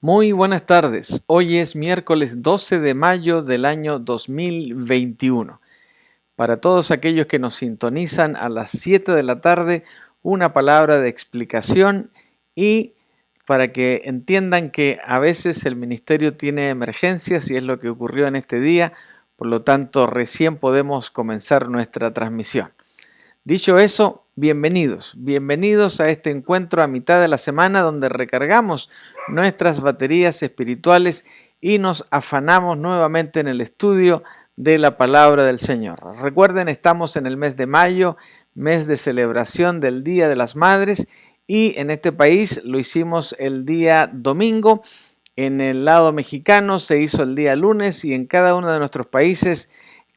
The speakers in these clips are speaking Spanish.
Muy buenas tardes. Hoy es miércoles 12 de mayo del año 2021. Para todos aquellos que nos sintonizan a las 7 de la tarde, una palabra de explicación y para que entiendan que a veces el ministerio tiene emergencias y es lo que ocurrió en este día, por lo tanto recién podemos comenzar nuestra transmisión. Dicho eso, bienvenidos a este encuentro a mitad de la semana donde recargamos nuestras baterías espirituales y nos afanamos nuevamente en el estudio de la palabra del Señor. Recuerden, estamos en el mes de mayo, mes de celebración del Día de las Madres, y en este país lo hicimos el día domingo. En el lado mexicano se hizo el día lunes y en cada uno de nuestros países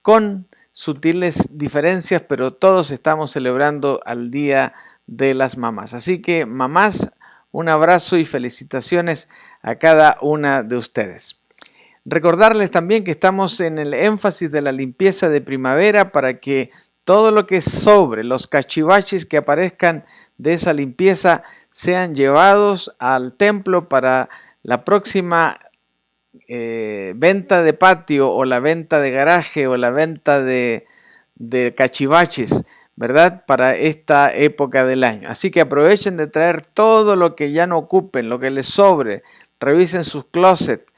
con sutiles diferencias, pero todos estamos celebrando al Día de las Mamás. Así que, mamás, un abrazo y felicitaciones a cada una de ustedes. Recordarles también que estamos en el énfasis de la limpieza de primavera para que todo lo que sobre, los cachivaches que aparezcan de esa limpieza, sean llevados al templo para la próxima venta de patio o la venta de garaje o la venta de cachivaches, ¿verdad? Para esta época del año. Así que aprovechen de traer todo lo que ya no ocupen, lo que les sobre. Revisen sus closets.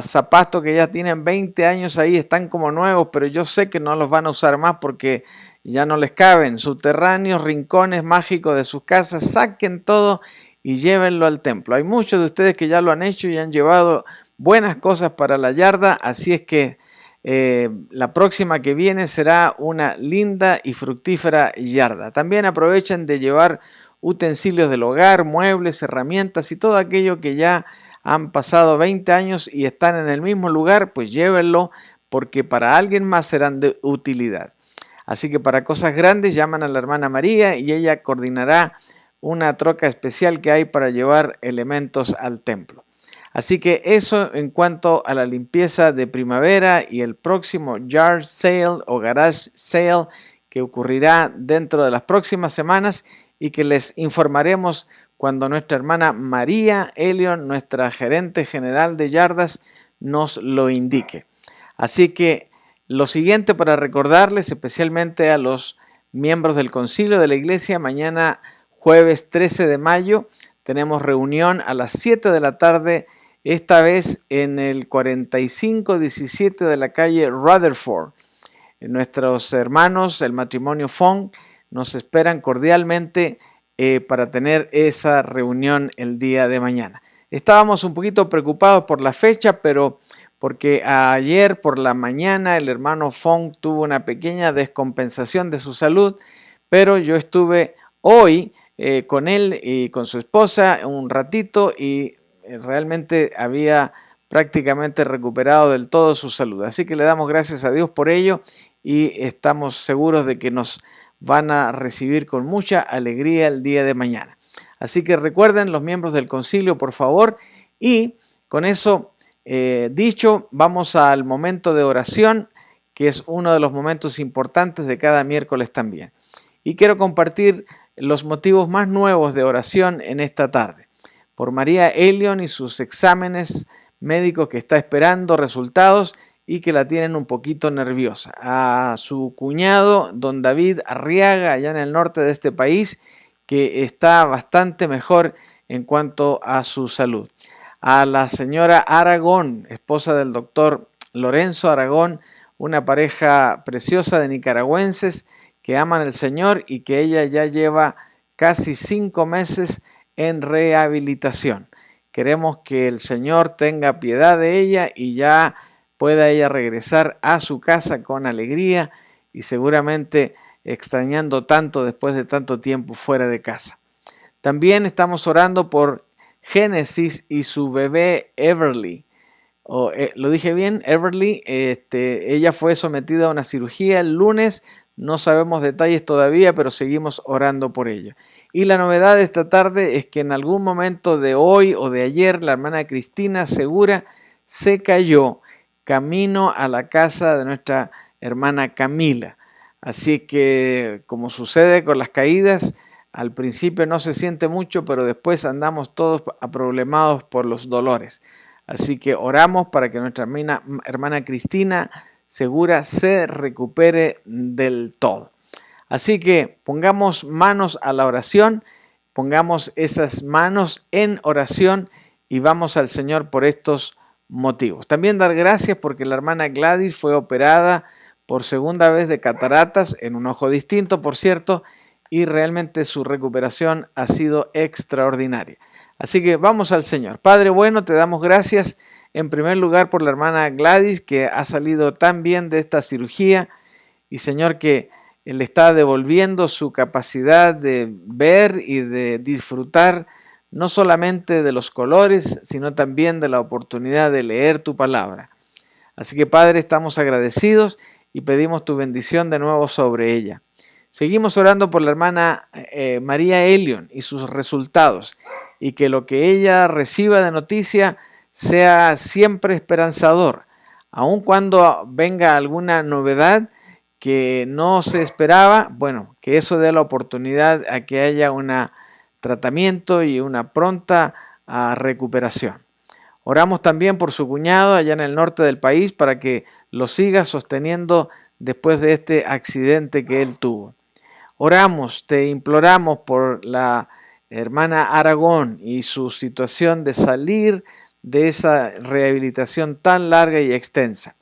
Zapatos que ya tienen 20 años ahí, están como nuevos, pero yo sé que no los van a usar más porque ya no les caben. Subterráneos, rincones mágicos de sus casas, saquen todo y llévenlo al templo. Hay muchos de ustedes que ya lo han hecho y han llevado buenas cosas para la yarda, así es que la próxima que viene será una linda y fructífera yarda. También aprovechen de llevar utensilios del hogar, muebles, herramientas y todo aquello que ya han pasado 20 años y están en el mismo lugar, pues llévenlo porque para alguien más serán de utilidad. Así que para cosas grandes llaman a la hermana María y ella coordinará una troca especial que hay para llevar elementos al templo. Así que eso en cuanto a la limpieza de primavera y el próximo yard sale o garage sale que ocurrirá dentro de las próximas semanas y que les informaremos cuando nuestra hermana María Elion, nuestra gerente general de yardas, nos lo indique. Así que lo siguiente para recordarles, especialmente a los miembros del concilio de la iglesia, mañana jueves 13 de mayo tenemos reunión a las 7 de la tarde, esta vez en el 4517 de la calle Rutherford. Nuestros hermanos, el matrimonio Fong, nos esperan cordialmente para tener esa reunión el día de mañana. Estábamos un poquito preocupados por la fecha, pero porque ayer por la mañana el hermano Fong tuvo una pequeña descompensación de su salud, pero yo estuve hoy con él y con su esposa un ratito y realmente había prácticamente recuperado del todo su salud. Así que le damos gracias a Dios por ello y estamos seguros de que nos van a recibir con mucha alegría el día de mañana. Así que recuerden los miembros del concilio, por favor, y con eso dicho, vamos al momento de oración, que es uno de los momentos importantes de cada miércoles también. Y quiero compartir los motivos más nuevos de oración en esta tarde. Por María Elion y sus exámenes médicos que está esperando resultados y que la tienen un poquito nerviosa. A su cuñado, don David Arriaga, allá en el norte de este país, que está bastante mejor en cuanto a su salud. A la señora Aragón, esposa del doctor Lorenzo Aragón, una pareja preciosa de nicaragüenses que aman al Señor y que ella ya lleva casi 5 meses en rehabilitación. Queremos que el Señor tenga piedad de ella y ya pueda ella regresar a su casa con alegría y seguramente extrañando tanto después de tanto tiempo fuera de casa. También estamos orando por Génesis y su bebé Everly. ¿Lo dije bien? Everly, ella fue sometida a una cirugía el lunes, no sabemos detalles todavía, pero seguimos orando por ella. Y la novedad de esta tarde es que en algún momento de hoy o de ayer, la hermana Cristina Segura se cayó camino a la casa de nuestra hermana Camila. Así que, como sucede con las caídas, Al principio no se siente mucho, pero después andamos todos aproblemados por los dolores. Así que oramos para que nuestra hermana Cristina Segura se recupere del todo. Así que pongamos manos a la oración, pongamos esas manos en oración y vamos al Señor por estos motivos. También dar gracias porque la hermana Gladys fue operada por segunda vez de cataratas, en un ojo distinto, por cierto, y realmente su recuperación ha sido extraordinaria. Así que vamos al Señor. Padre bueno, te damos gracias en primer lugar por la hermana Gladys, que ha salido tan bien de esta cirugía, y Señor, que le está devolviendo su capacidad de ver y de disfrutar no solamente de los colores, sino también de la oportunidad de leer tu palabra. Así que Padre, estamos agradecidos y pedimos tu bendición de nuevo sobre ella. Seguimos orando por la hermana María Elion y sus resultados, y que lo que ella reciba de noticia sea siempre esperanzador, aun cuando venga alguna novedad que no se esperaba, bueno, que eso dé la oportunidad a que haya un tratamiento y una pronta recuperación. Oramos también por su cuñado allá en el norte del país para que lo siga sosteniendo después de este accidente que él tuvo. Oramos, te imploramos por la hermana Aragón y su situación de salir de esa rehabilitación tan larga y extensa.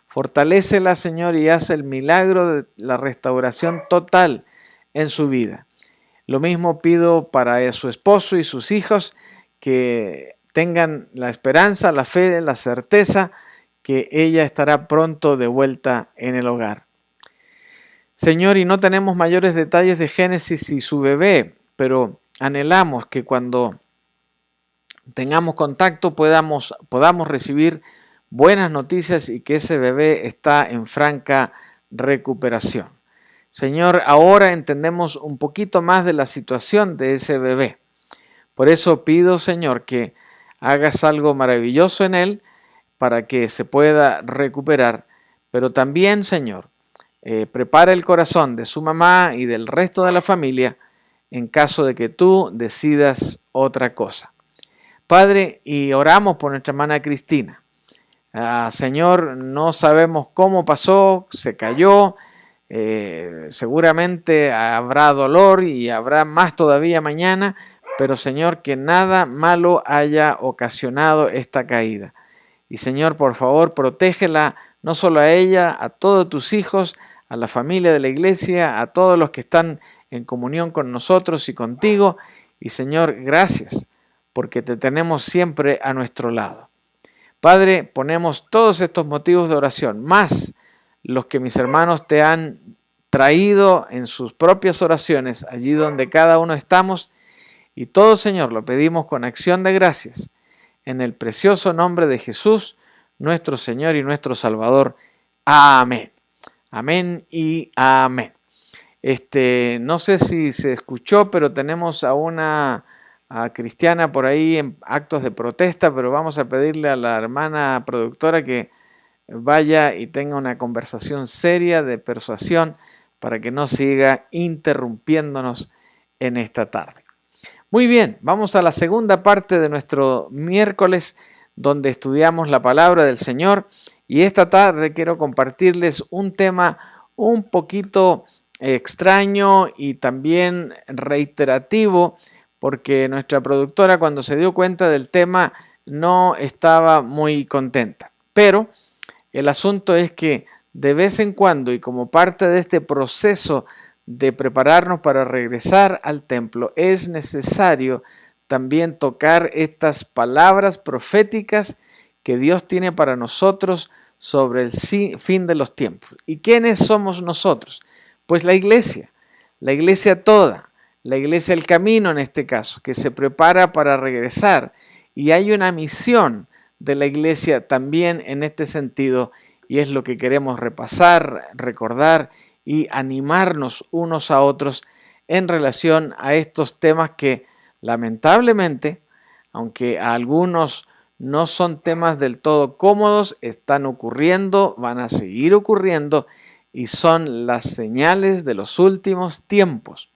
Fortalécela, Señor, y haz el milagro de la restauración total en su vida. Lo mismo pido para su esposo y sus hijos, que tengan la esperanza, la fe, la certeza que ella estará pronto de vuelta en el hogar. Señor, y no tenemos mayores detalles de Génesis y su bebé, pero anhelamos que cuando tengamos contacto podamos recibir buenas noticias y que ese bebé está en franca recuperación. Señor, ahora entendemos un poquito más de la situación de ese bebé. Por eso pido, Señor, que hagas algo maravilloso en él para que se pueda recuperar. Pero también, Señor, prepara el corazón de su mamá y del resto de la familia en caso de que tú decidas otra cosa. Padre, y oramos por nuestra hermana Cristina. Señor, no sabemos cómo pasó, se cayó, seguramente habrá dolor y habrá más todavía mañana, pero Señor, que nada malo haya ocasionado esta caída. Y Señor, por favor, protégela, no solo a ella, a todos tus hijos, a la familia de la iglesia, a todos los que están en comunión con nosotros y contigo. Y Señor, gracias, porque te tenemos siempre a nuestro lado. Padre, ponemos todos estos motivos de oración, más los que mis hermanos te han traído en sus propias oraciones, allí donde cada uno estamos, y todo, Señor, lo pedimos con acción de gracias, en el precioso nombre de Jesús, nuestro Señor y nuestro Salvador. Amén. Amén y amén. No sé si se escuchó, pero tenemos a una cristiana por ahí en actos de protesta, pero vamos a pedirle a la hermana productora que vaya y tenga una conversación seria de persuasión para que no siga interrumpiéndonos en esta tarde. Muy bien, vamos a la segunda parte de nuestro miércoles, donde estudiamos la palabra del Señor, y esta tarde quiero compartirles un tema un poquito extraño y también reiterativo, porque nuestra productora, cuando se dio cuenta del tema, no estaba muy contenta. Pero el asunto es que de vez en cuando, y como parte de este proceso de prepararnos para regresar al templo, es necesario también tocar estas palabras proféticas que Dios tiene para nosotros sobre el fin de los tiempos. ¿Y quiénes somos nosotros? Pues la iglesia toda, la iglesia El Camino en este caso, que se prepara para regresar. Y hay una misión de la iglesia también en este sentido, y es lo que queremos repasar, recordar y animarnos unos a otros en relación a estos temas que lamentablemente, aunque a algunos no son temas del todo cómodos, están ocurriendo, van a seguir ocurriendo y son las señales de los últimos tiempos.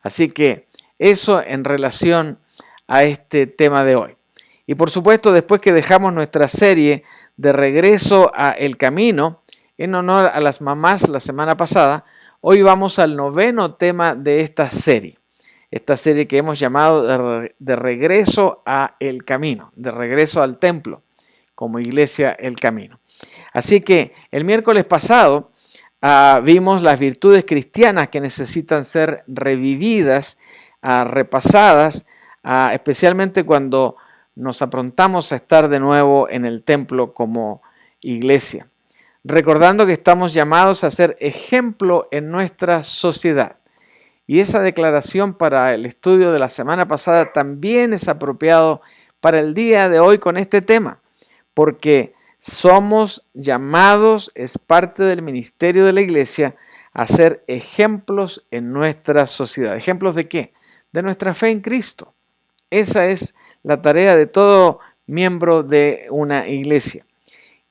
Así que Eso en relación a este tema de hoy. Y por supuesto, después que dejamos nuestra serie de regreso a El Camino, en honor a las mamás la semana pasada, hoy vamos al noveno tema de esta serie que hemos llamado de regreso a El Camino, de regreso al templo, como iglesia El Camino. Así que el miércoles pasado vimos las virtudes cristianas que necesitan ser revividas, repasadas, especialmente cuando nos aprontamos a estar de nuevo en el templo como iglesia. Recordando que estamos llamados a ser ejemplo en nuestra sociedad. Y esa declaración para el estudio de la semana pasada también es apropiado para el día de hoy con este tema, porque somos llamados, es parte del ministerio de la iglesia, a ser ejemplos en nuestra sociedad. ¿Ejemplos de qué? De nuestra fe en Cristo. Esa es la tarea de todo miembro de una iglesia.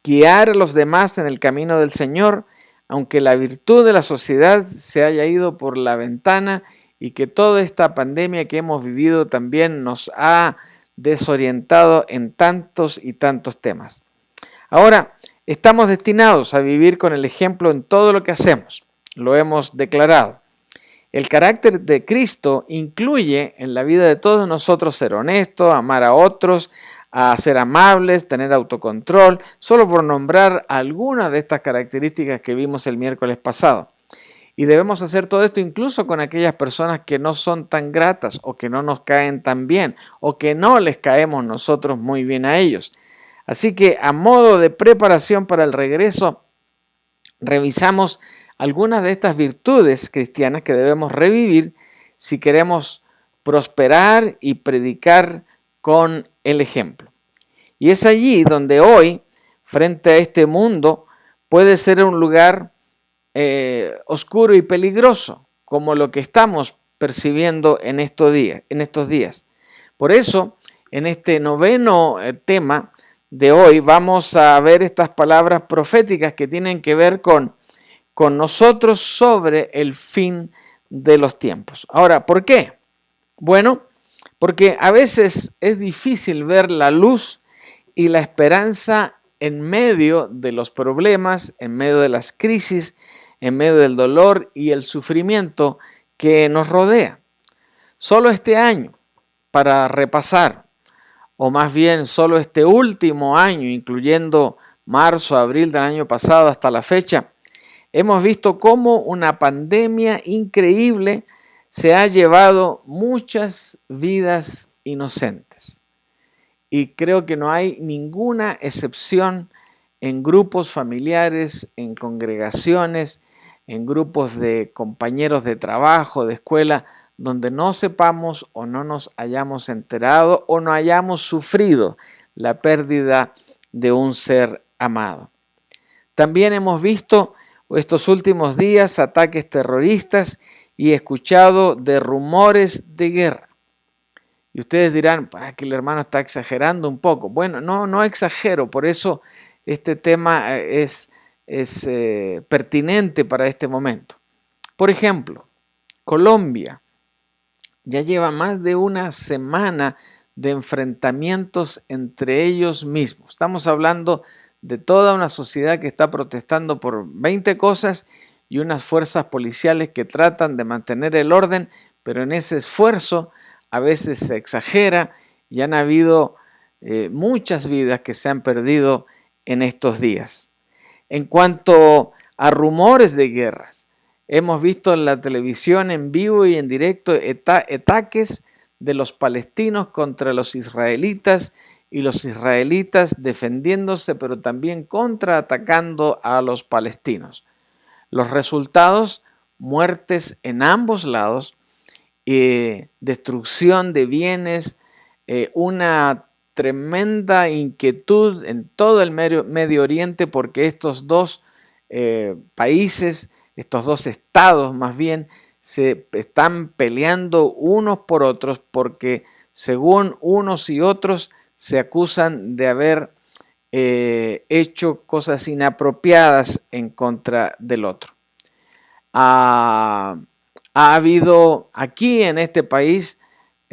Guiar a los demás en el camino del Señor, aunque la virtud de la sociedad se haya ido por la ventana y que toda esta pandemia que hemos vivido también nos ha desorientado en tantos y tantos temas. Ahora, estamos destinados a vivir con el ejemplo en todo lo que hacemos. Lo hemos declarado. El carácter de Cristo incluye en la vida de todos nosotros ser honesto, amar a otros, a ser amables, tener autocontrol, solo por nombrar algunas de estas características que vimos el miércoles pasado. Y debemos hacer todo esto incluso con aquellas personas que no son tan gratas o que no nos caen tan bien o que no les caemos nosotros muy bien a ellos. Así que a modo de preparación para el regreso, revisamos algunas de estas virtudes cristianas que debemos revivir si queremos prosperar y predicar con el ejemplo. Y es allí donde hoy, frente a este mundo, puede ser un lugar oscuro y peligroso, como lo que estamos percibiendo en estos días. Por eso, en este noveno tema de hoy, vamos a ver estas palabras proféticas que tienen que ver con nosotros sobre el fin de los tiempos. Ahora, ¿por qué? Bueno, porque a veces es difícil ver la luz y la esperanza en medio de los problemas, en medio de las crisis, en medio del dolor y el sufrimiento que nos rodea. Solo este año, para repasar, o más bien solo este último año, incluyendo marzo, abril del año pasado hasta la fecha, hemos visto cómo una pandemia increíble se ha llevado muchas vidas inocentes. Y creo que no hay ninguna excepción en grupos familiares, en congregaciones, en grupos de compañeros de trabajo, de escuela, donde no sepamos o no nos hayamos enterado o no hayamos sufrido la pérdida de un ser amado. También hemos visto estos últimos días ataques terroristas y escuchado de rumores de guerra. Y ustedes dirán, que el hermano está exagerando un poco. Bueno, no exagero, por eso este tema es pertinente para este momento. Por ejemplo, Colombia ya lleva más de una semana de enfrentamientos entre ellos mismos. Estamos hablando de toda una sociedad que está protestando por 20 cosas y unas fuerzas policiales que tratan de mantener el orden, pero en ese esfuerzo a veces se exagera y han habido muchas vidas que se han perdido en estos días. En cuanto a rumores de guerras, hemos visto en la televisión en vivo y en directo ataques de los palestinos contra los israelitas y los israelitas defendiéndose, pero también contraatacando a los palestinos. Los resultados, muertes en ambos lados, destrucción de bienes, una tremenda inquietud en todo el Medio Oriente porque estos dos países, estos dos estados más bien, se están peleando unos por otros porque según unos y otros se acusan de haber hecho cosas inapropiadas en contra del otro. Ha habido aquí en este país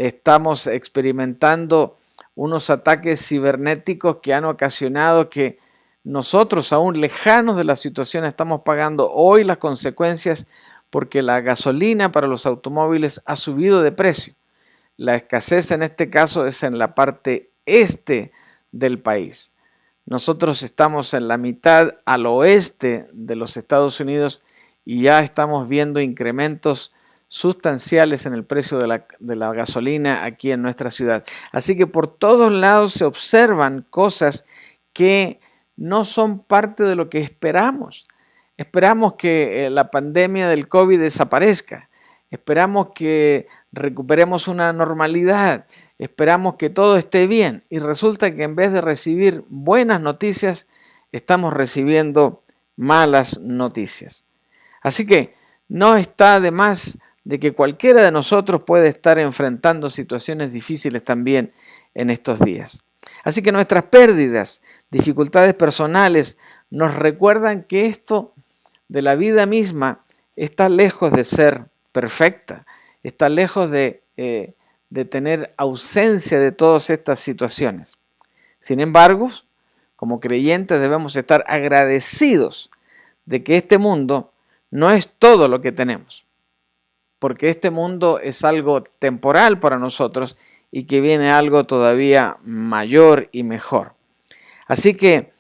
estamos experimentando unos ataques cibernéticos que han ocasionado que nosotros, aún lejanos de la situación, estamos pagando hoy las consecuencias porque la gasolina para los automóviles ha subido de precio. La escasez en este caso es en la parte este del país. Nosotros estamos en la mitad al oeste de los Estados Unidos y ya estamos viendo incrementos sustanciales en el precio de la gasolina aquí en nuestra ciudad. Así que por todos lados se observan cosas que no son parte de lo que esperamos. Esperamos que la pandemia del COVID desaparezca. Esperamos que recuperemos una normalidad. Esperamos que todo esté bien. Y resulta que en vez de recibir buenas noticias, estamos recibiendo malas noticias. Así que no está de más de que cualquiera de nosotros puede estar enfrentando situaciones difíciles también en estos días. Así que nuestras pérdidas, dificultades personales, nos recuerdan que esto de la vida misma está lejos de ser perfecta, está lejos de tener ausencia de todas estas situaciones. Sin embargo, como creyentes debemos estar agradecidos de que este mundo no es todo lo que tenemos, porque este mundo es algo temporal para nosotros y que viene algo todavía mayor y mejor. Así que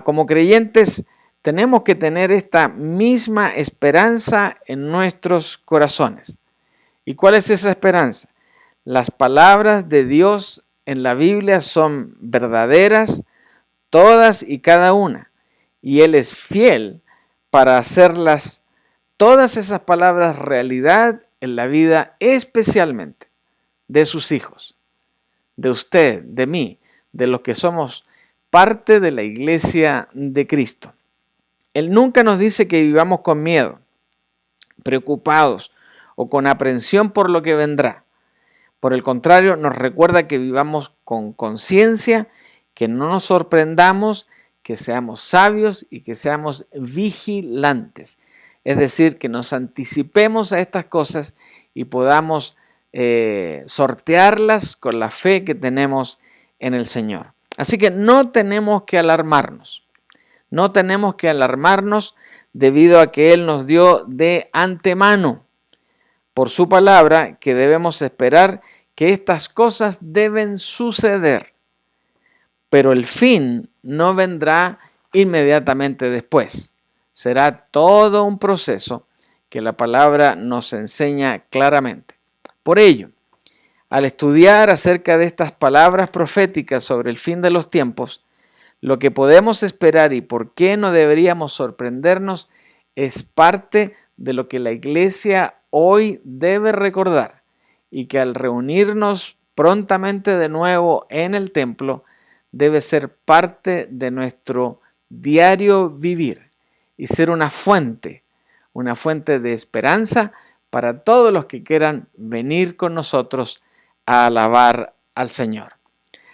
como creyentes tenemos que tener esta misma esperanza en nuestros corazones. ¿Y cuál es esa esperanza? Las palabras de Dios en la Biblia son verdaderas, todas y cada una, y Él es fiel para hacerlas, todas esas palabras, realidad en la vida, especialmente de sus hijos, de usted, de mí, de los que somos parte de la iglesia de Cristo. Él nunca nos dice que vivamos con miedo, preocupados o con aprensión por lo que vendrá. Por el contrario, nos recuerda que vivamos con conciencia, que no nos sorprendamos, que seamos sabios y que seamos vigilantes. Es decir, que nos anticipemos a estas cosas y podamos sortearlas con la fe que tenemos en el Señor. Así que no tenemos que alarmarnos. No tenemos que alarmarnos debido a que Él nos dio de antemano por su palabra que debemos esperar que estas cosas deben suceder, pero el fin no vendrá inmediatamente después. Será todo un proceso que la palabra nos enseña claramente. Por ello, al estudiar acerca de estas palabras proféticas sobre el fin de los tiempos, lo que podemos esperar y por qué no deberíamos sorprendernos es parte de lo que la iglesia hoy debe recordar y que al reunirnos prontamente de nuevo en el templo debe ser parte de nuestro diario vivir y ser una fuente de esperanza para todos los que quieran venir con nosotros a alabar al Señor.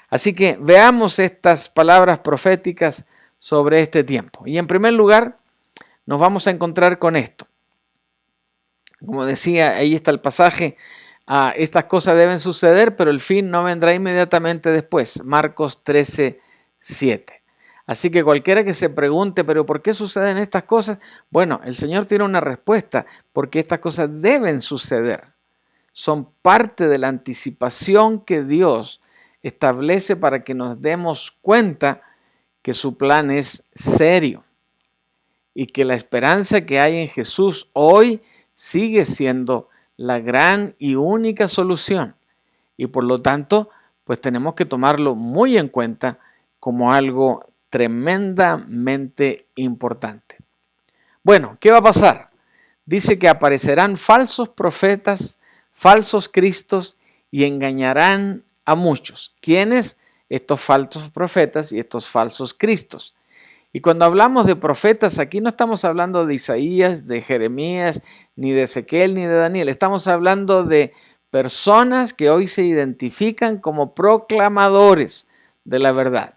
Así que veamos estas palabras proféticas sobre este tiempo. Y en primer lugar, nos vamos a encontrar con esto. Como decía, ahí está el pasaje, estas cosas deben suceder, pero el fin no vendrá inmediatamente después. Marcos 13:7. Así que cualquiera que se pregunte, ¿pero por qué suceden estas cosas? Bueno, el Señor tiene una respuesta, porque estas cosas deben suceder. Son parte de la anticipación que Dios establece para que nos demos cuenta que su plan es serio y que la esperanza que hay en Jesús hoy sigue siendo la gran y única solución. Y por lo tanto, pues tenemos que tomarlo muy en cuenta como algo tremendamente importante. Bueno, ¿qué va a pasar? Dice que aparecerán falsos profetas, falsos cristos y engañarán a muchos. ¿Quiénes? Estos falsos profetas y estos falsos cristos. Y cuando hablamos de profetas, aquí no estamos hablando de Isaías, de Jeremías, ni de Ezequiel, ni de Daniel. Estamos hablando de personas que hoy se identifican como proclamadores de la verdad,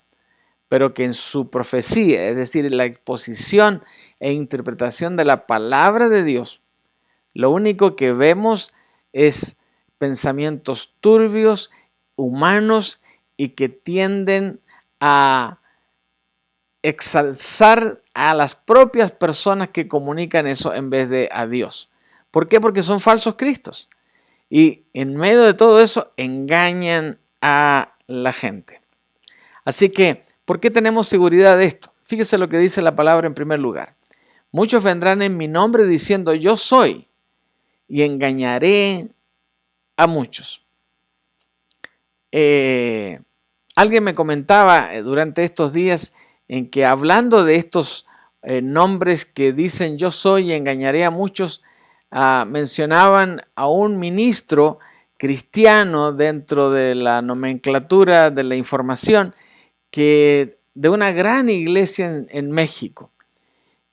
pero que en su profecía, es decir, en la exposición e interpretación de la palabra de Dios, lo único que vemos es pensamientos turbios, humanos y que tienden a exalzar a las propias personas que comunican eso en vez de a Dios. ¿Por qué? Porque son falsos cristos. Y en medio de todo eso engañan a la gente. Así que, ¿por qué tenemos seguridad de esto? Fíjese lo que dice la palabra en primer lugar. Muchos vendrán en mi nombre diciendo yo soy y engañaré a muchos. Alguien me comentaba durante estos días en que hablando de estos nombres que dicen yo soy y engañaré a muchos, mencionaban a un ministro cristiano dentro de la nomenclatura de la información que de una gran iglesia en México,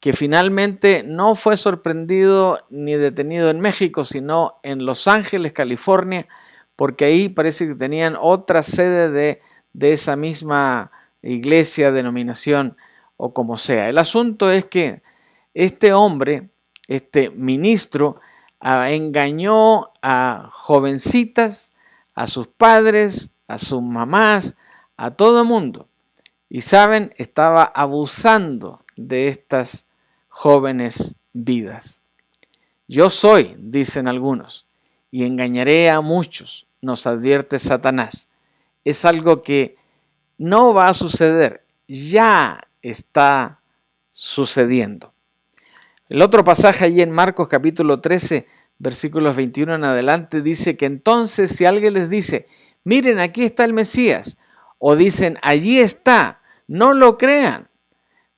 que finalmente no fue sorprendido ni detenido en México, sino en Los Ángeles, California, porque ahí parece que tenían otra sede de esa misma iglesia, denominación o como sea. El asunto es que este hombre, este ministro, engañó a jovencitas, a sus padres, a sus mamás, a todo el mundo. Y saben, estaba abusando de estas jóvenes vidas. Yo soy, dicen algunos, y engañaré a muchos, nos advierte Satanás. Es algo que no va a suceder, ya está sucediendo. El otro pasaje allí en Marcos capítulo 13, versículos 21 en adelante, dice que entonces si alguien les dice, miren, aquí está el Mesías, o dicen, allí está, no lo crean,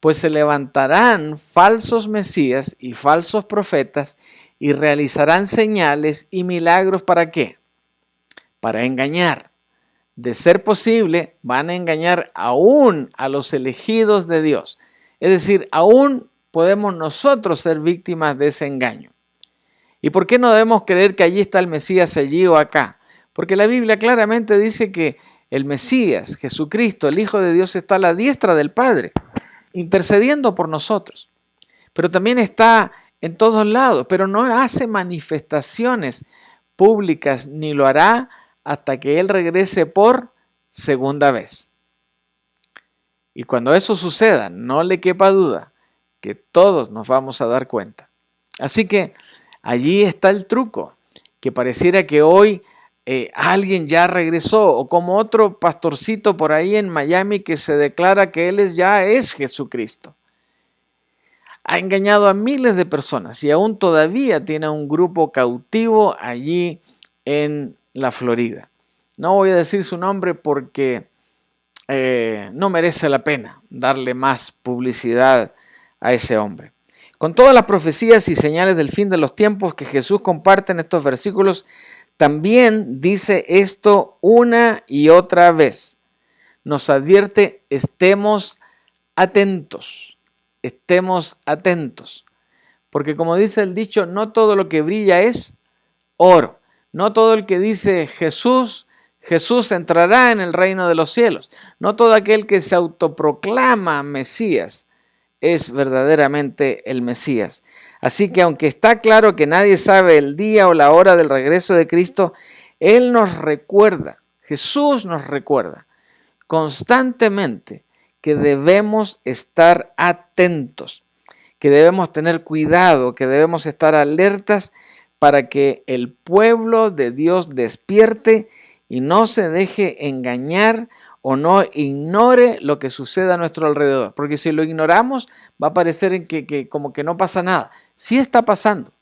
pues se levantarán falsos mesías y falsos profetas y realizarán señales y milagros. ¿Para qué? Para engañar. De ser posible, van a engañar aún a los elegidos de Dios. Es decir, aún podemos nosotros ser víctimas de ese engaño. ¿Y por qué no debemos creer que allí está el Mesías, allí o acá? Porque la Biblia claramente dice que el Mesías, Jesucristo, el Hijo de Dios, está a la diestra del Padre, intercediendo por nosotros. Pero también está en todos lados, pero no hace manifestaciones públicas, ni lo hará hasta que Él regrese por segunda vez. Y cuando eso suceda, no le quepa duda que todos nos vamos a dar cuenta. Así que allí está el truco, que pareciera que hoy alguien ya regresó, o como otro pastorcito por ahí en Miami que se declara que él ya es Jesucristo. Ha engañado a miles de personas y aún todavía tiene un grupo cautivo allí en la Florida. No voy a decir su nombre porque no merece la pena darle más publicidad a ese hombre. Con todas las profecías y señales del fin de los tiempos que Jesús comparte en estos versículos, también dice esto una y otra vez. Nos advierte, estemos atentos, porque como dice el dicho, no todo lo que brilla es oro, no todo el que dice Jesús entrará en el reino de los cielos, no todo aquel que se autoproclama Mesías es verdaderamente el Mesías. Así que aunque está claro que nadie sabe el día o la hora del regreso de Cristo, Él nos recuerda, Jesús nos recuerda constantemente que debemos estar atentos, que debemos tener cuidado, que debemos estar alertas para que el pueblo de Dios despierte y no se deje engañar o no ignore lo que sucede a nuestro alrededor. Porque si lo ignoramos, va a parecer que como que no pasa nada. Sí está pasando.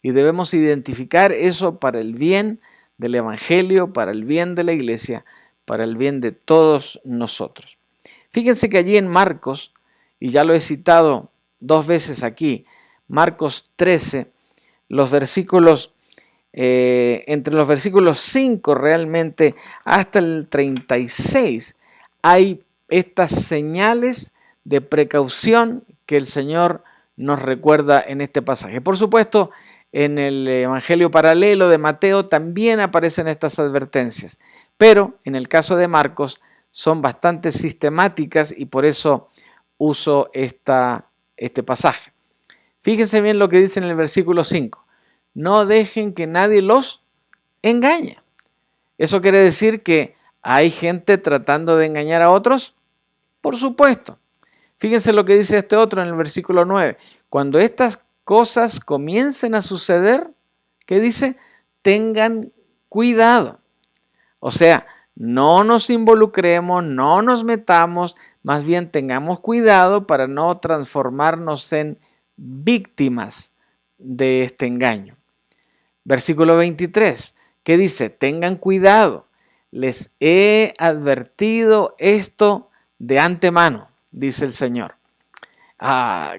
Y debemos identificar eso para el bien del Evangelio, para el bien de la iglesia, para el bien de todos nosotros. Fíjense que allí en Marcos, y ya lo he citado 2 veces aquí, Marcos 13, los versículos entre los versículos 5 realmente hasta el 36 hay estas señales de precaución que el Señor nos recuerda en este pasaje. Por supuesto, en el Evangelio paralelo de Mateo también aparecen estas advertencias, pero en el caso de Marcos son bastante sistemáticas y por eso uso este pasaje. Fíjense bien lo que dice en el versículo 5. No dejen que nadie los engaña. ¿Eso quiere decir que hay gente tratando de engañar a otros? Por supuesto. Fíjense lo que dice este otro en el versículo 9. Cuando estas cosas comiencen a suceder, ¿qué dice? Tengan cuidado. O sea, no nos involucremos, no nos metamos, más bien tengamos cuidado para no transformarnos en víctimas de este engaño. Versículo 23, ¿qué dice? Tengan cuidado, les he advertido esto de antemano, dice el Señor.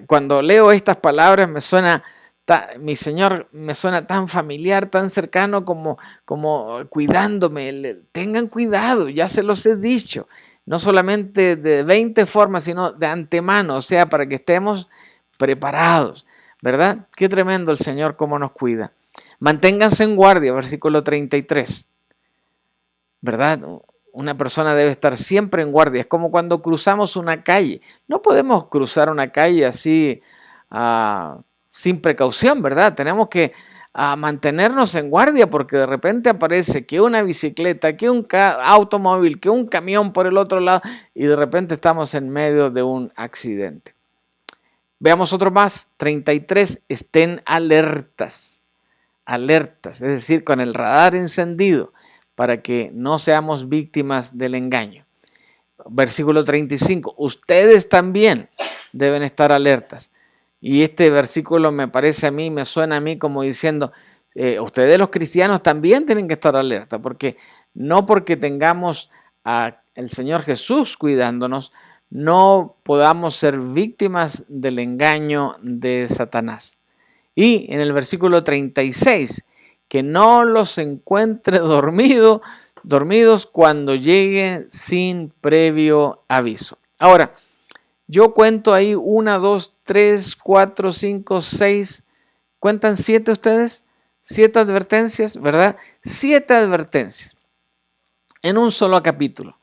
Cuando leo estas palabras mi Señor me suena tan familiar, tan cercano como cuidándome. Tengan cuidado, ya se los he dicho, no solamente de 20 formas, sino de antemano, o sea, para que estemos preparados, ¿verdad? Qué tremendo el Señor, cómo nos cuida. Manténganse en guardia, versículo 33, ¿verdad? Una persona debe estar siempre en guardia. Es como cuando cruzamos una calle. No podemos cruzar una calle así sin precaución, ¿verdad? Tenemos que mantenernos en guardia porque de repente aparece que una bicicleta, que un automóvil, que un camión por el otro lado y de repente estamos en medio de un accidente. Veamos otro más. 33. Estén alertas. Alertas, es decir, con el radar encendido, para que no seamos víctimas del engaño. Versículo 35, ustedes también deben estar alertas. Y este versículo me suena a mí como diciendo, ustedes los cristianos también tienen que estar alertas, porque no porque tengamos al Señor Jesús cuidándonos, no podamos ser víctimas del engaño de Satanás. Y en el versículo 36, que no los encuentre dormidos cuando llegue sin previo aviso. Ahora, yo cuento ahí 1, 2, 3, 4, 5, 6. ¿Cuentan 7 ustedes? 7 advertencias, ¿verdad? 7 advertencias en un solo capítulo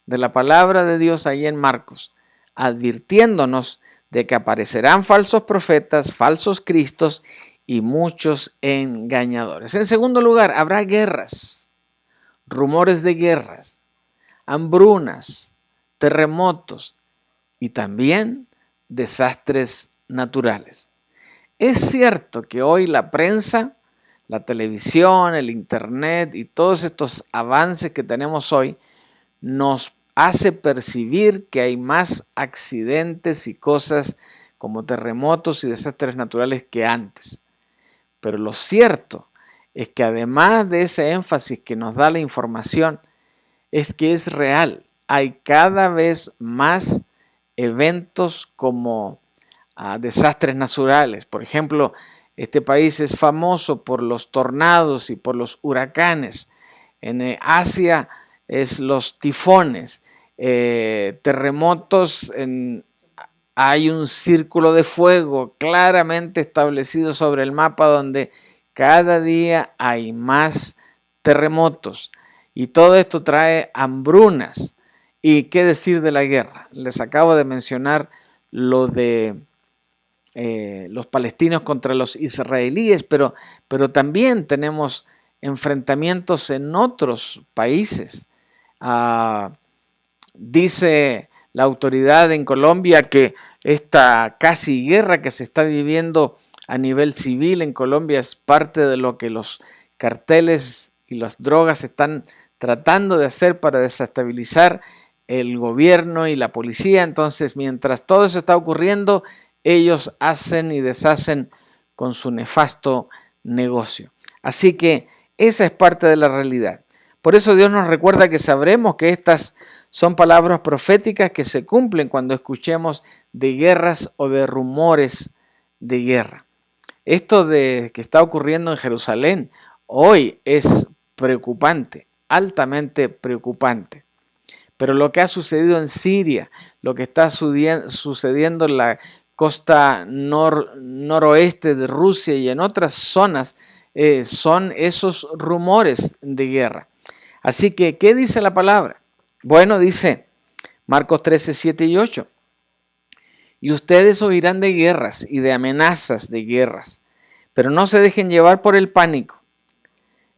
de la palabra de Dios ahí en Marcos, advirtiéndonos de que aparecerán falsos profetas, falsos cristos y muchos engañadores. En segundo lugar, habrá guerras, rumores de guerras, hambrunas, terremotos y también desastres naturales. Es cierto que hoy la prensa, la televisión, el internet y todos estos avances que tenemos hoy nos hace percibir que hay más accidentes y cosas como terremotos y desastres naturales que antes. Pero lo cierto es que además de ese énfasis que nos da la información, es que es real. Hay cada vez más eventos como desastres naturales. Por ejemplo, este país es famoso por los tornados y por los huracanes. En Asia es los tifones, terremotos, hay un círculo de fuego claramente establecido sobre el mapa donde cada día hay más terremotos y todo esto trae hambrunas. ¿Y qué decir de la guerra? Les acabo de mencionar lo de los palestinos contra los israelíes, pero también tenemos enfrentamientos en otros países. Dice la autoridad en Colombia que esta casi guerra que se está viviendo a nivel civil en Colombia es parte de lo que los carteles y las drogas están tratando de hacer para desestabilizar el gobierno y la policía. Entonces, mientras todo eso está ocurriendo, ellos hacen y deshacen con su nefasto negocio. Así que esa es parte de la realidad. Por eso Dios nos recuerda que sabremos que estas son palabras proféticas que se cumplen cuando escuchemos de guerras o de rumores de guerra. Esto que está ocurriendo en Jerusalén hoy es preocupante, altamente preocupante. Pero lo que ha sucedido en Siria, lo que está sucediendo en la costa noroeste de Rusia y en otras zonas, son esos rumores de guerra. Así que, ¿qué dice la palabra? Bueno, dice Marcos 13, 7 y 8. Y ustedes oirán de guerras y de amenazas de guerras, pero no se dejen llevar por el pánico.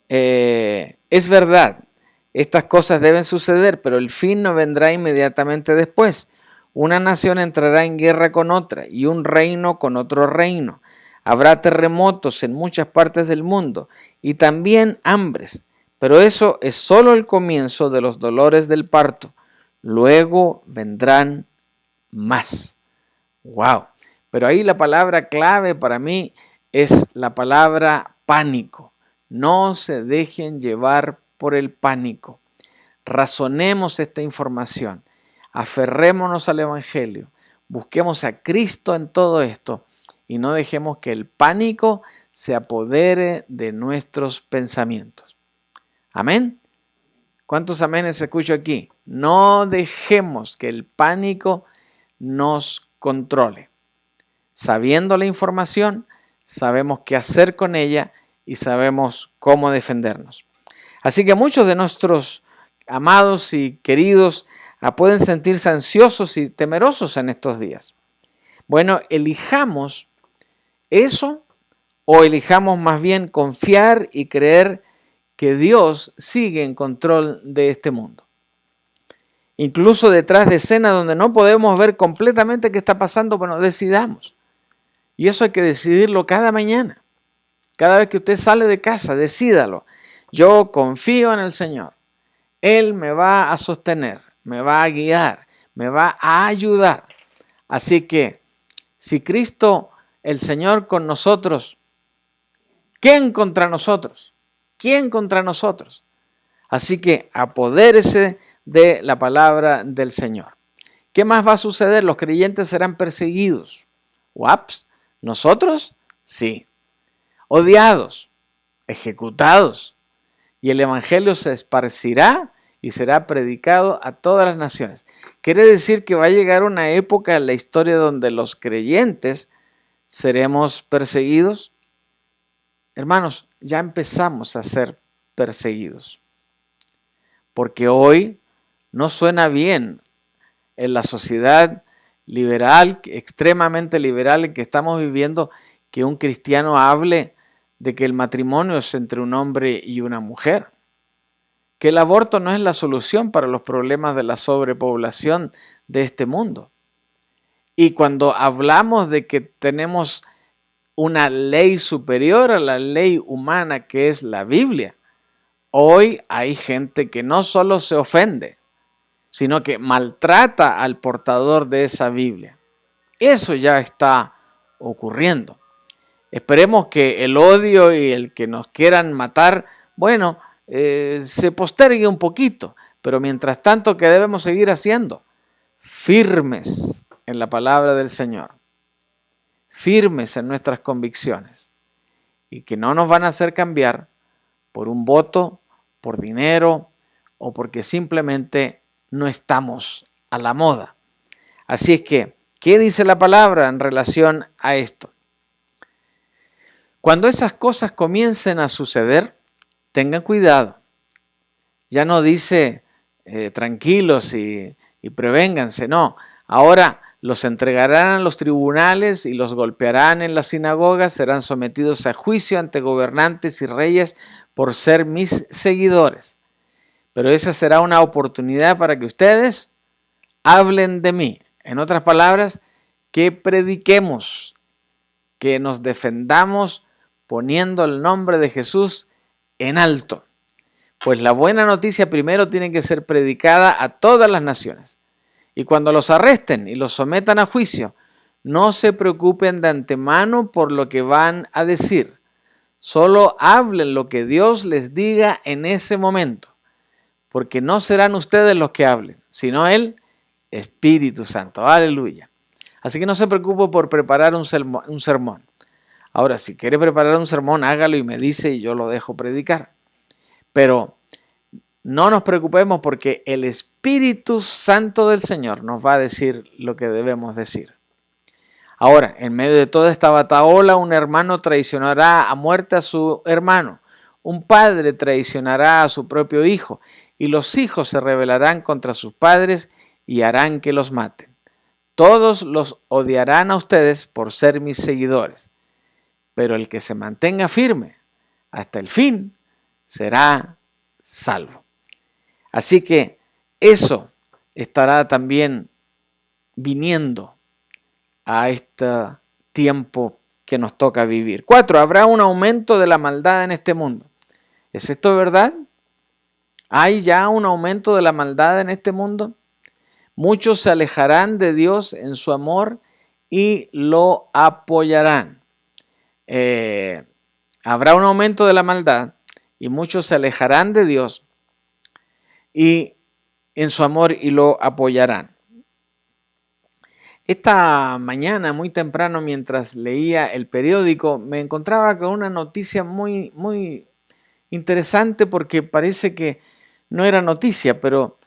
Es verdad, estas cosas deben suceder, pero el fin no vendrá inmediatamente después. Una nación entrará en guerra con otra y un reino con otro reino. Habrá terremotos en muchas partes del mundo y también hambres, pero eso es solo el comienzo de los dolores del parto. Luego vendrán más. Wow. Pero ahí la palabra clave para mí es la palabra pánico. No se dejen llevar por el pánico. Razonemos esta información. Aferrémonos al Evangelio. Busquemos a Cristo en todo esto y no dejemos que el pánico se apodere de nuestros pensamientos. Amén. ¿Cuántos aménes escucho aquí? No dejemos que el pánico nos controle. Sabiendo la información, sabemos qué hacer con ella y sabemos cómo defendernos. Así que muchos de nuestros amados y queridos pueden sentirse ansiosos y temerosos en estos días. Bueno, elijamos eso o elijamos más bien confiar y creer que Dios sigue en control de este mundo. Incluso detrás de escena donde no podemos ver completamente qué está pasando, bueno, decidamos. Y eso hay que decidirlo cada mañana. Cada vez que usted sale de casa, decídalo. Yo confío en el Señor. Él me va a sostener, me va a guiar, me va a ayudar. Así que, si Cristo, el Señor con nosotros, ¿quién contra nosotros? ¿Quién contra nosotros? Así que apodérese de la palabra del Señor. ¿Qué más va a suceder? Los creyentes serán perseguidos. ¿Waps? ¿Nosotros? Sí. Odiados, ejecutados. Y el Evangelio se esparcirá y será predicado a todas las naciones. Quiere decir que va a llegar una época en la historia donde los creyentes seremos perseguidos. Hermanos, ya empezamos a ser perseguidos. Porque hoy no suena bien en la sociedad liberal, extremadamente liberal en que estamos viviendo, que un cristiano hable de que el matrimonio es entre un hombre y una mujer, que el aborto no es la solución para los problemas de la sobrepoblación de este mundo. Y cuando hablamos de que tenemos una ley superior a la ley humana que es la Biblia, hoy hay gente que no solo se ofende, sino que maltrata al portador de esa Biblia. Eso ya está ocurriendo. Esperemos que el odio y el que nos quieran matar, bueno, se postergue un poquito, pero mientras tanto, ¿qué debemos seguir haciendo? Firmes en la palabra del Señor, firmes en nuestras convicciones y que no nos van a hacer cambiar por un voto, por dinero o porque simplemente no estamos a la moda. Así es que, ¿qué dice la palabra en relación a esto? Cuando esas cosas comiencen a suceder, tengan cuidado. Ya no dice tranquilos y prevénganse, no. Ahora los entregarán a los tribunales y los golpearán en las sinagogas, serán sometidos a juicio ante gobernantes y reyes por ser mis seguidores. Pero esa será una oportunidad para que ustedes hablen de mí. En otras palabras, que prediquemos, que nos defendamos poniendo el nombre de Jesús en alto. Pues la buena noticia primero tiene que ser predicada a todas las naciones. Y cuando los arresten y los sometan a juicio, no se preocupen de antemano por lo que van a decir. Solo hablen lo que Dios les diga en ese momento. Porque no serán ustedes los que hablen, sino el Espíritu Santo. Aleluya. Así que no se preocupe por preparar un sermón. Ahora, si quiere preparar un sermón, hágalo y me dice y yo lo dejo predicar. Pero no nos preocupemos porque el Espíritu Santo del Señor nos va a decir lo que debemos decir. Ahora, en medio de toda esta batahola, un hermano traicionará a muerte a su hermano. Un padre traicionará a su propio hijo. Y los hijos se rebelarán contra sus padres y harán que los maten. Todos los odiarán a ustedes por ser mis seguidores. Pero el que se mantenga firme hasta el fin será salvo. Así que eso estará también viniendo a este tiempo que nos toca vivir. 4. Habrá un aumento de la maldad en este mundo. ¿Es esto verdad? ¿Hay ya un aumento de la maldad en este mundo? Muchos se alejarán de Dios en su amor y lo apoyarán. Habrá un aumento de la maldad y muchos se alejarán de Dios y en su amor y lo apoyarán. Esta mañana, muy temprano, mientras leía el periódico, me encontraba con una noticia muy interesante porque parece que no era noticia, pero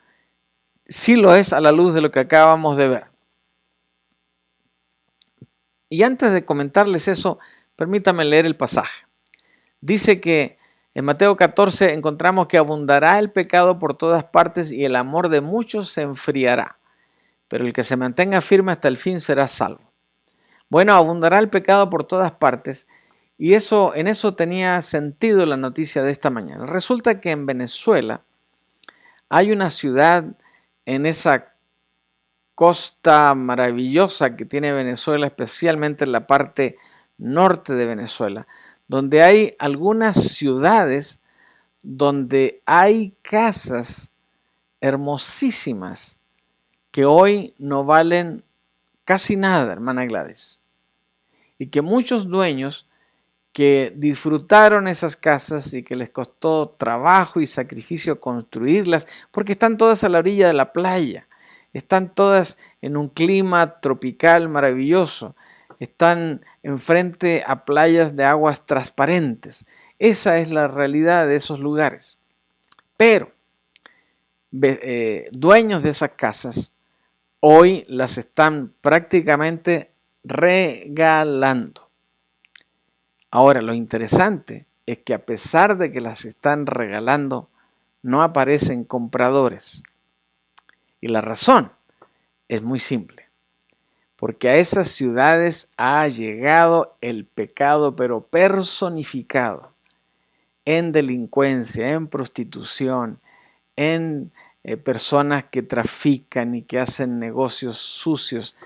sí lo es a la luz de lo que acabamos de ver. Y antes de comentarles eso, permítame leer el pasaje. Dice que en Mateo 14 encontramos que abundará el pecado por todas partes y el amor de muchos se enfriará, pero el que se mantenga firme hasta el fin será salvo. Bueno, abundará el pecado por todas partes y en eso tenía sentido la noticia de esta mañana. Resulta que en Venezuela hay una ciudad en esa costa maravillosa que tiene Venezuela, especialmente en la parte norte de Venezuela, donde hay algunas ciudades donde hay casas hermosísimas que hoy no valen casi nada, hermana Gladys, y que muchos dueños que disfrutaron esas casas y que les costó trabajo y sacrificio construirlas, porque están todas a la orilla de la playa, están todas en un clima tropical maravilloso, están enfrente a playas de aguas transparentes. Esa es la realidad de esos lugares. Pero dueños de esas casas hoy las están prácticamente regalando. Ahora, lo interesante es que a pesar de que las están regalando, no aparecen compradores. Y la razón es muy simple. Porque a esas ciudades ha llegado el pecado, pero personificado, en delincuencia, en prostitución, en personas que trafican y que hacen negocios sucios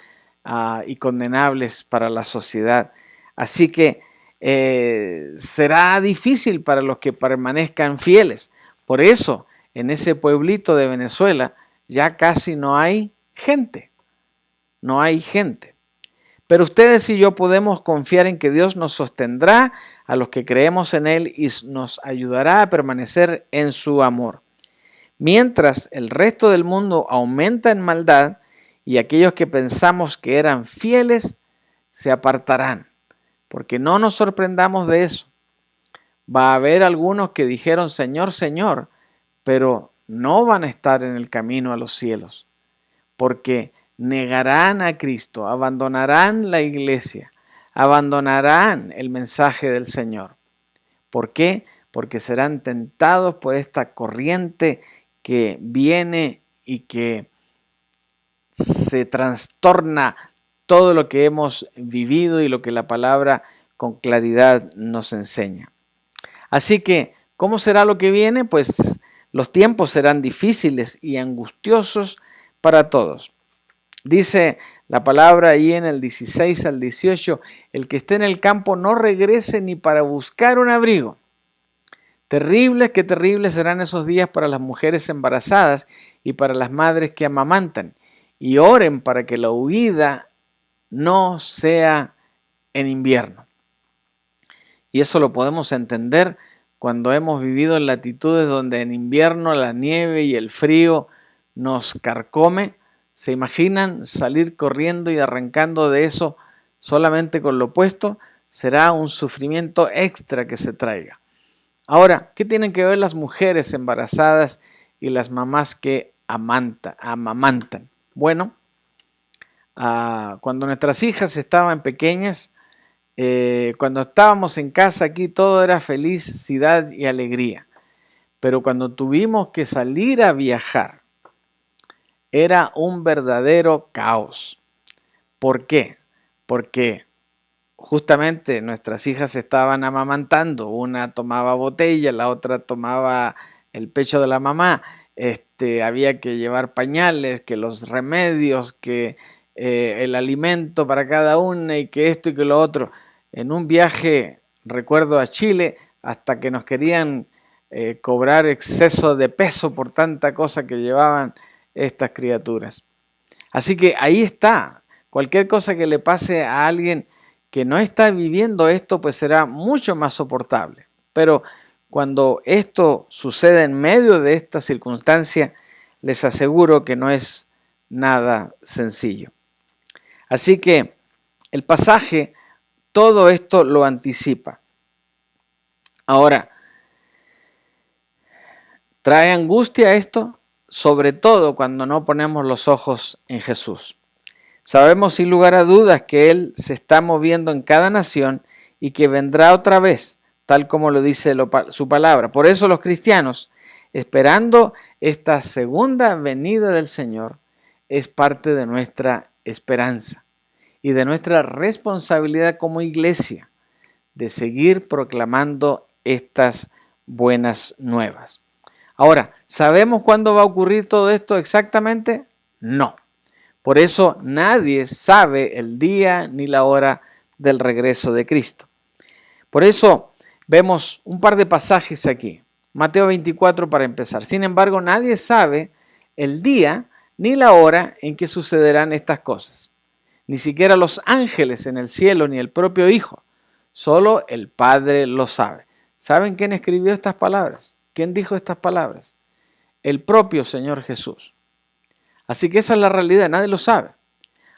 y condenables para la sociedad. Así que será difícil para los que permanezcan fieles. Por eso, en ese pueblito de Venezuela ya casi no hay gente. No hay gente. Pero ustedes y yo podemos confiar en que Dios nos sostendrá a los que creemos en Él y nos ayudará a permanecer en su amor. Mientras el resto del mundo aumenta en maldad y aquellos que pensamos que eran fieles se apartarán. Porque no nos sorprendamos de eso. Va a haber algunos que dijeron Señor, Señor, pero no van a estar en el camino a los cielos. Porque negarán a Cristo, abandonarán la iglesia, abandonarán el mensaje del Señor. ¿Por qué? Porque serán tentados por esta corriente que viene y que se trastorna todo lo que hemos vivido y lo que la palabra con claridad nos enseña. Así que, ¿cómo será lo que viene? Pues los tiempos serán difíciles y angustiosos para todos. Dice la palabra ahí en el 16 al 18, el que esté en el campo no regrese ni para buscar un abrigo. Terribles, qué terribles serán esos días para las mujeres embarazadas y para las madres que amamantan. Y oren para que la huida no sea en invierno. Y eso lo podemos entender cuando hemos vivido en latitudes donde en invierno la nieve y el frío nos carcome. ¿Se imaginan salir corriendo y arrancando de eso solamente con lo puesto? Será un sufrimiento extra que se traiga. Ahora, ¿qué tienen que ver las mujeres embarazadas y las mamás que amamantan? Bueno, cuando nuestras hijas estaban pequeñas, cuando estábamos en casa aquí todo era felicidad y alegría. Pero cuando tuvimos que salir a viajar, era un verdadero caos. ¿Por qué? Porque justamente nuestras hijas estaban amamantando, una tomaba botella, la otra tomaba el pecho de la mamá, había que llevar pañales, que los remedios, que el alimento para cada una y que esto y que lo otro. En un viaje, recuerdo, a Chile, hasta que nos querían cobrar exceso de peso por tanta cosa que llevaban estas criaturas. Así que ahí está. Cualquier cosa que le pase a alguien que no está viviendo esto, pues será mucho más soportable. Pero cuando esto sucede en medio de esta circunstancia, les aseguro que no es nada sencillo. Así que el pasaje todo esto lo anticipa. Ahora, ¿trae angustia esto? Sobre todo cuando no ponemos los ojos en Jesús. Sabemos sin lugar a dudas que Él se está moviendo en cada nación y que vendrá otra vez, tal como lo dice su palabra. Por eso los cristianos, esperando esta segunda venida del Señor, es parte de nuestra esperanza y de nuestra responsabilidad como iglesia de seguir proclamando estas buenas nuevas. Ahora, ¿sabemos cuándo va a ocurrir todo esto exactamente? No. Por eso nadie sabe el día ni la hora del regreso de Cristo. Por eso vemos un par de pasajes aquí. Mateo 24 para empezar. Sin embargo, nadie sabe el día ni la hora en que sucederán estas cosas. Ni siquiera los ángeles en el cielo ni el propio Hijo. Solo el Padre lo sabe. ¿Saben quién escribió estas palabras? ¿Quién dijo estas palabras? El propio Señor Jesús. Así que esa es la realidad, nadie lo sabe.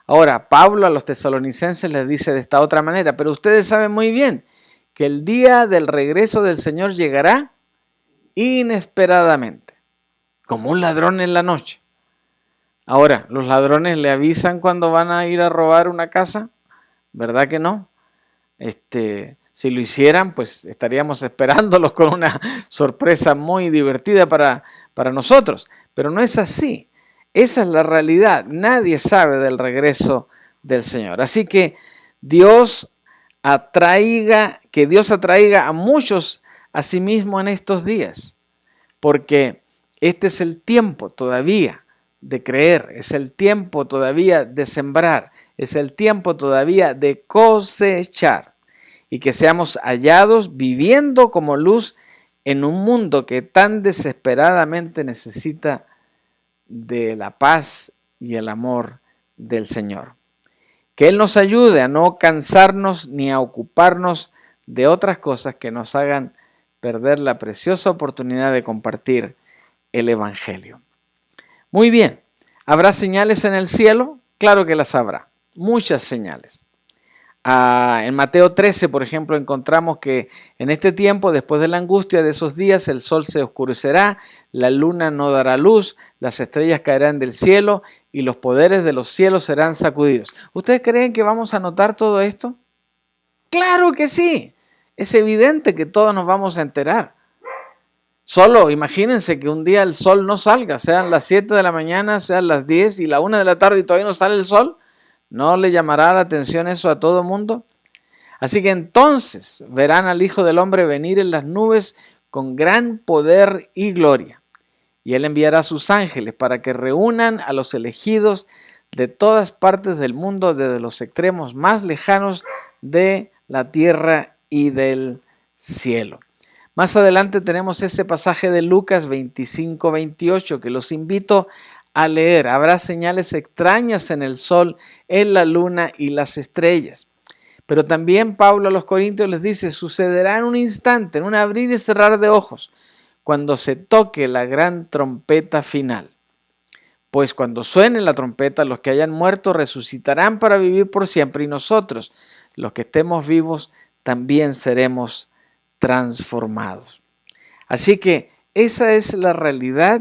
Ahora, Pablo a los tesalonicenses les dice de esta otra manera, pero ustedes saben muy bien que el día del regreso del Señor llegará inesperadamente, como un ladrón en la noche. Ahora, ¿los ladrones le avisan cuando van a ir a robar una casa? ¿Verdad que no? Si lo hicieran, pues estaríamos esperándolos con una sorpresa muy divertida para nosotros, pero no es así. Esa es la realidad. Nadie sabe del regreso del Señor. Así que Dios atraiga a muchos a sí mismo en estos días, porque este es el tiempo todavía de creer, es el tiempo todavía de sembrar, es el tiempo todavía de cosechar y que seamos hallados viviendo como luz en un mundo que tan desesperadamente necesita de la paz y el amor del Señor. Que Él nos ayude a no cansarnos ni a ocuparnos de otras cosas que nos hagan perder la preciosa oportunidad de compartir el Evangelio. Muy bien, ¿habrá señales en el cielo? Claro que las habrá, muchas señales. En Mateo 13, por ejemplo, encontramos que en este tiempo, después de la angustia de esos días, el sol se oscurecerá, la luna no dará luz, las estrellas caerán del cielo y los poderes de los cielos serán sacudidos. ¿Ustedes creen que vamos a notar todo esto? ¡Claro que sí! Es evidente que todos nos vamos a enterar. Solo imagínense que un día el sol no salga, sean las 7 de la mañana, sean las 10 y la 1 de la tarde y todavía no sale el sol. ¿No le llamará la atención eso a todo mundo? Así que entonces verán al Hijo del Hombre venir en las nubes con gran poder y gloria. Y Él enviará a sus ángeles para que reúnan a los elegidos de todas partes del mundo, desde los extremos más lejanos de la tierra y del cielo. Más adelante tenemos ese pasaje de Lucas 25-28 que los invito a leer. Habrá señales extrañas en el sol, en la luna y las estrellas. Pero también Pablo a los Corintios les dice, sucederá en un instante, en un abrir y cerrar de ojos, cuando se toque la gran trompeta final. Pues cuando suene la trompeta, los que hayan muerto resucitarán para vivir por siempre y nosotros, los que estemos vivos, también seremos transformados. Así que esa es la realidad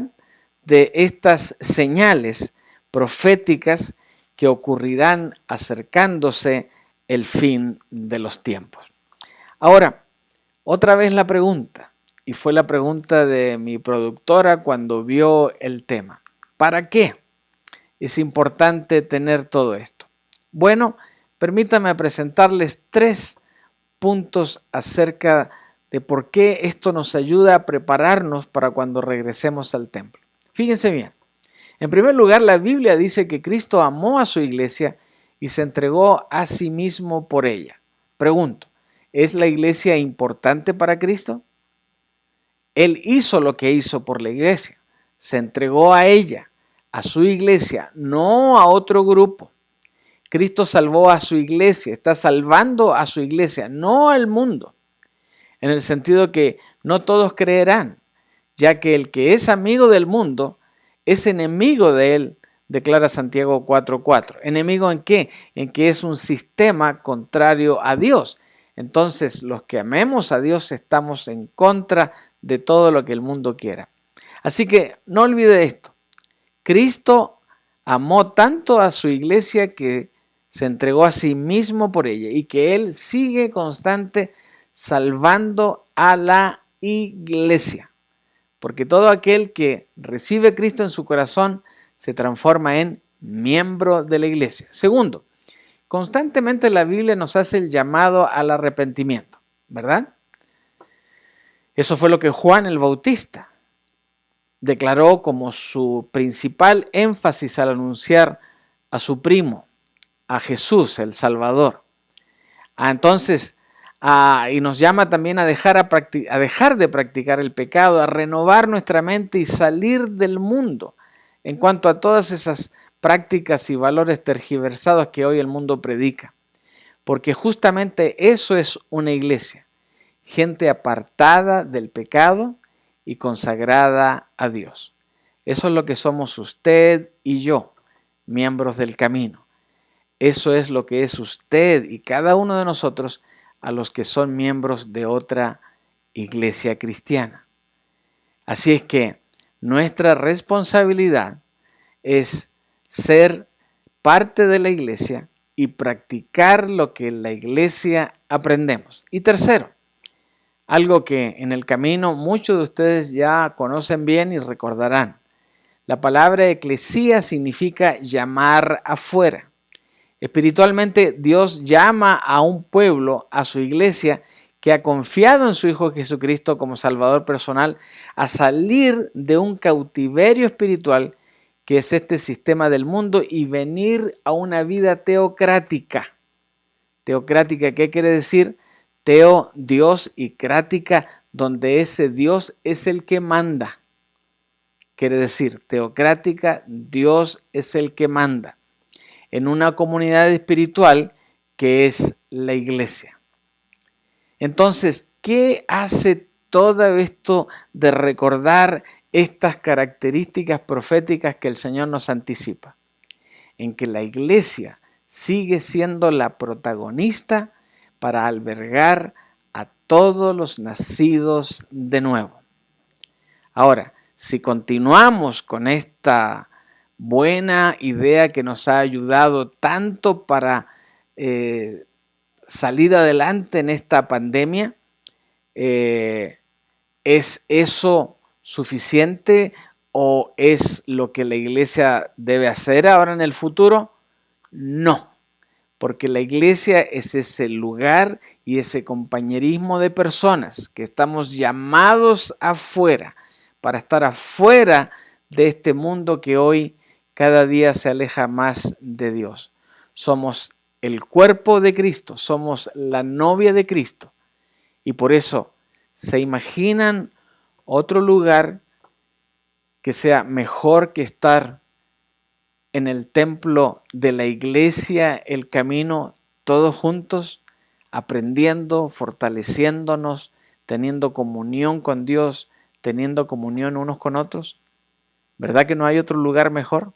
de estas señales proféticas que ocurrirán acercándose el fin de los tiempos. Ahora, otra vez la pregunta, y fue la pregunta de mi productora cuando vio el tema. ¿Para qué es importante tener todo esto? Bueno, permítame presentarles 3 puntos acerca de por qué esto nos ayuda a prepararnos para cuando regresemos al templo. Fíjense bien. En primer lugar, la Biblia dice que Cristo amó a su iglesia y se entregó a sí mismo por ella. Pregunto, ¿es la iglesia importante para Cristo? Él hizo lo que hizo por la iglesia. Se entregó a ella, a su iglesia, no a otro grupo. Cristo salvó a su iglesia, está salvando a su iglesia, no al mundo. En el sentido que no todos creerán, ya que el que es amigo del mundo es enemigo de él, declara Santiago 4:4. ¿Enemigo en qué? En que es un sistema contrario a Dios. Entonces, los que amemos a Dios estamos en contra de todo lo que el mundo quiera. Así que no olvide esto. Cristo amó tanto a su iglesia que se entregó a sí mismo por ella y que Él sigue constante salvando a la iglesia. Porque todo aquel que recibe a Cristo en su corazón se transforma en miembro de la iglesia. Segundo, constantemente la Biblia nos hace el llamado al arrepentimiento, ¿verdad? Eso fue lo que Juan el Bautista declaró como su principal énfasis al anunciar a su primo, a Jesús, el Salvador. Entonces, y nos llama también a dejar de practicar el pecado, a renovar nuestra mente y salir del mundo en cuanto a todas esas prácticas y valores tergiversados que hoy el mundo predica. Porque justamente eso es una iglesia, gente apartada del pecado y consagrada a Dios. Eso es lo que somos usted y yo, miembros del camino. Eso es lo que es usted y cada uno de nosotros a los que son miembros de otra iglesia cristiana. Así es que nuestra responsabilidad es ser parte de la iglesia y practicar lo que en la iglesia aprendemos. Y tercero, algo que en el camino muchos de ustedes ya conocen bien y recordarán. La palabra eclesía significa llamar afuera. Espiritualmente, Dios llama a un pueblo, a su iglesia, que ha confiado en su Hijo Jesucristo como Salvador personal, a salir de un cautiverio espiritual que es este sistema del mundo y venir a una vida teocrática. Teocrática, ¿qué quiere decir? Teo, Dios, y crática, donde ese Dios es el que manda. Quiere decir, teocrática, Dios es el que manda. En una comunidad espiritual que es la iglesia. Entonces, ¿qué hace todo esto de recordar estas características proféticas que el Señor nos anticipa? En que la iglesia sigue siendo la protagonista para albergar a todos los nacidos de nuevo. Ahora, si continuamos con esta buena idea que nos ha ayudado tanto para salir adelante en esta pandemia, ¿es eso suficiente o es lo que la iglesia debe hacer ahora en el futuro? No, porque la iglesia es ese lugar y ese compañerismo de personas que estamos llamados afuera, para estar afuera de este mundo que hoy cada día se aleja más de Dios. Somos el cuerpo de Cristo, somos la novia de Cristo. Y por eso, ¿se imaginan otro lugar que sea mejor que estar en el templo de la iglesia, el camino, todos juntos, aprendiendo, fortaleciéndonos, teniendo comunión con Dios, teniendo comunión unos con otros? ¿Verdad que no hay otro lugar mejor?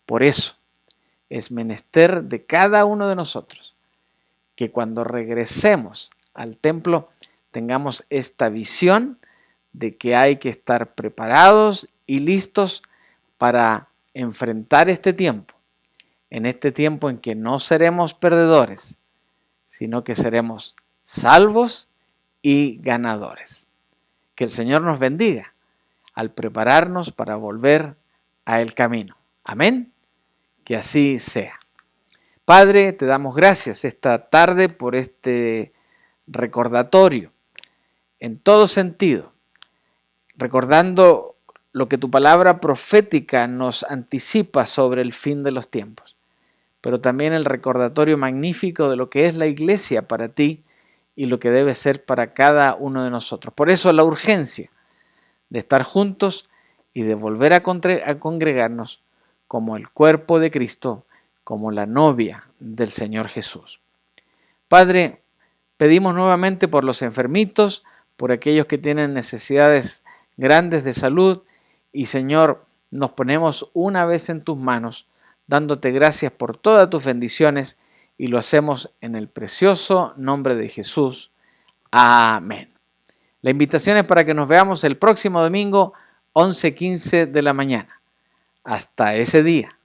Por eso es menester de cada uno de nosotros que cuando regresemos al templo tengamos esta visión de que hay que estar preparados y listos para enfrentar este tiempo, en este tiempo en que no seremos perdedores, sino que seremos salvos y ganadores. Que el Señor nos bendiga al prepararnos para volver a el camino. Amén. Que así sea. Padre, te damos gracias esta tarde por este recordatorio en todo sentido, recordando lo que tu palabra profética nos anticipa sobre el fin de los tiempos, pero también el recordatorio magnífico de lo que es la iglesia para ti y lo que debe ser para cada uno de nosotros. Por eso la urgencia de estar juntos y de volver a congregarnos como el cuerpo de Cristo, como la novia del Señor Jesús. Padre, pedimos nuevamente por los enfermitos, por aquellos que tienen necesidades grandes de salud y Señor, nos ponemos una vez en tus manos, dándote gracias por todas tus bendiciones y lo hacemos en el precioso nombre de Jesús. Amén. La invitación es para que nos veamos el próximo domingo, 11:15 de la mañana. Hasta ese día.